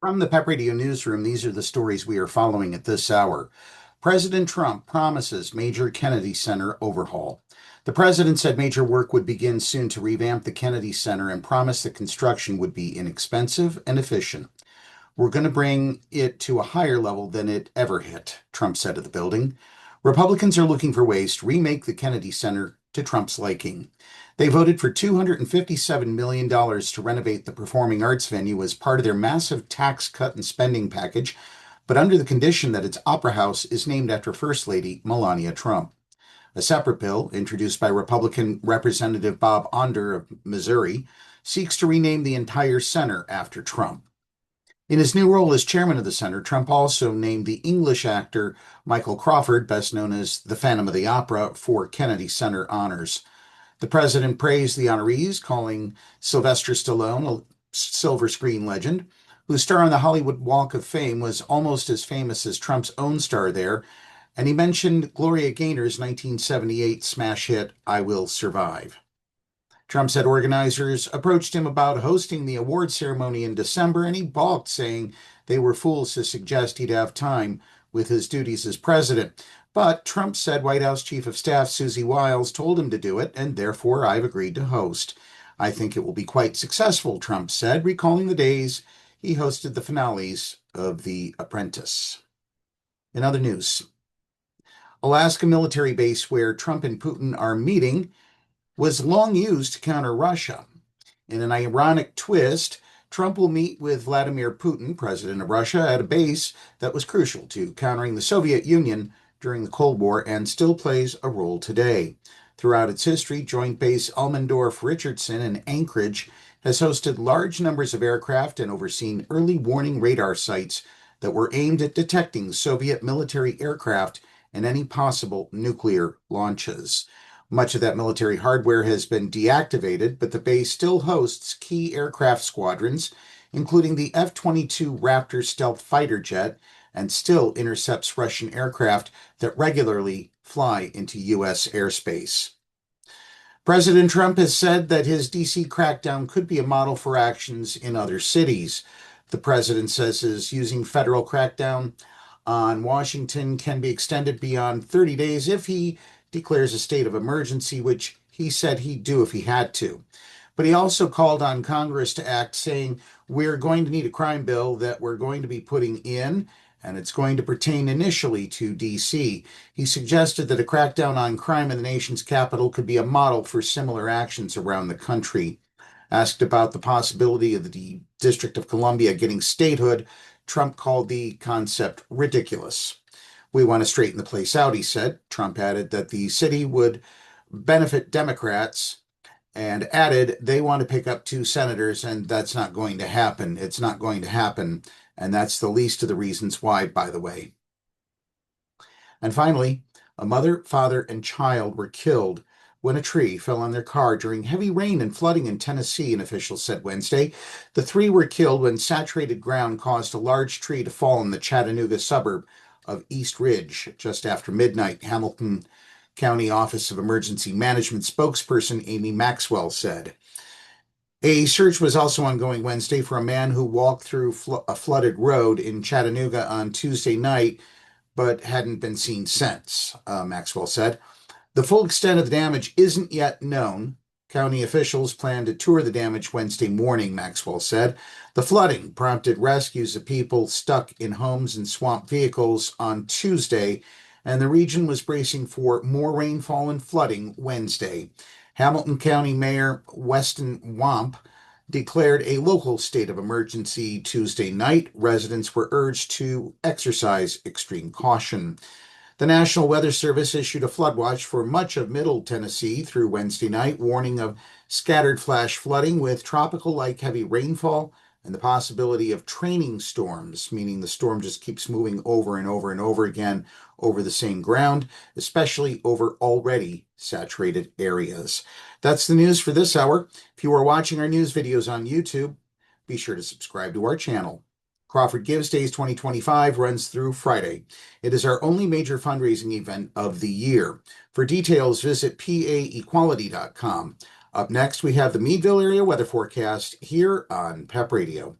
From the PEP Radio Newsroom, these are the stories we are following at this hour. President Trump promises major Kennedy Center overhaul. The president said major work would begin soon to revamp the Kennedy Center and promised that construction would be inexpensive and efficient. We're going to bring it to a higher level than it ever hit, Trump said of the building. Republicans are looking for ways to remake the Kennedy Center to Trump's liking. They voted for $257 million to renovate the performing arts venue as part of their massive tax cut and spending package, but under the condition that its opera house is named after First Lady Melania Trump. A separate bill, introduced by Republican Representative Bob Onder of Missouri, seeks to rename the entire center after Trump. In his new role as chairman of the center, Trump also named the English actor Michael Crawford, best known as the Phantom of the Opera, for Kennedy Center honors. The president praised the honorees, calling Sylvester Stallone a silver screen legend, whose star on the Hollywood Walk of Fame was almost as famous as Trump's own star there, and he mentioned Gloria Gaynor's 1978 smash hit, I Will Survive. Trump said organizers approached him about hosting the award ceremony in December, and he balked, saying they were fools to suggest he'd have time with his duties as president. But Trump said White House Chief of Staff Susie Wiles told him to do it, and therefore I've agreed to host. I think it will be quite successful, Trump said, recalling the days he hosted the finales of The Apprentice. In other news, Alaska military base where Trump and Putin are meeting was long used to counter Russia. In an ironic twist, Trump will meet with Vladimir Putin, president of Russia, at a base that was crucial to countering the Soviet Union during the Cold War and still plays a role today. Throughout its history, Joint Base Elmendorf-Richardson in Anchorage has hosted large numbers of aircraft and overseen early warning radar sites that were aimed at detecting Soviet military aircraft and any possible nuclear launches. Much of that military hardware has been deactivated, but the base still hosts key aircraft squadrons, including the F-22 Raptor stealth fighter jet, and still intercepts Russian aircraft that regularly fly into U.S. airspace. President Trump has said that his D.C. crackdown could be a model for actions in other cities. The president says his using federal crackdown on Washington can be extended beyond 30 days if he declares a state of emergency, which he said he'd do if he had to. But he also called on Congress to act, saying, we're going to need a crime bill that we're going to be putting in, and it's going to pertain initially to D.C. He suggested that a crackdown on crime in the nation's capital could be a model for similar actions around the country. Asked about the possibility of the District of Columbia getting statehood, Trump called the concept ridiculous. We want to straighten the place out, he said. Trump added that the city would benefit Democrats and added they want to pick up 2 senators, and that's not going to happen. It's not going to happen. And that's the least of the reasons why, by the way. And finally, a mother, father, and child were killed when a tree fell on their car during heavy rain and flooding in Tennessee, an official said Wednesday. The 3 were killed when saturated ground caused a large tree to fall in the Chattanooga suburb of East Ridge just after midnight, Hamilton County Office of Emergency Management spokesperson Amy Maxwell said. A search was also ongoing Wednesday for a man who walked through a flooded road in Chattanooga on Tuesday night, but hadn't been seen since, Maxwell said. The full extent of the damage isn't yet known. County officials plan to tour the damage Wednesday morning, Maxwell said. The flooding prompted rescues of people stuck in homes and swamp vehicles on Tuesday, and the region was bracing for more rainfall and flooding Wednesday. Hamilton County Mayor Weston Wamp declared a local state of emergency Tuesday night. Residents were urged to exercise extreme caution. The National Weather Service issued a flood watch for much of Middle Tennessee through Wednesday night, warning of scattered flash flooding with tropical-like heavy rainfall and the possibility of training storms, meaning the storm just keeps moving over and over and over again over the same ground, especially over already saturated areas. That's the news for this hour. If you are watching our news videos on YouTube, be sure to subscribe to our channel. Crawford Gives Days 2025 runs through Friday. It is our only major fundraising event of the year. For details, visit paequality.com. Up next, we have the Meadville area weather forecast here on PEP Radio.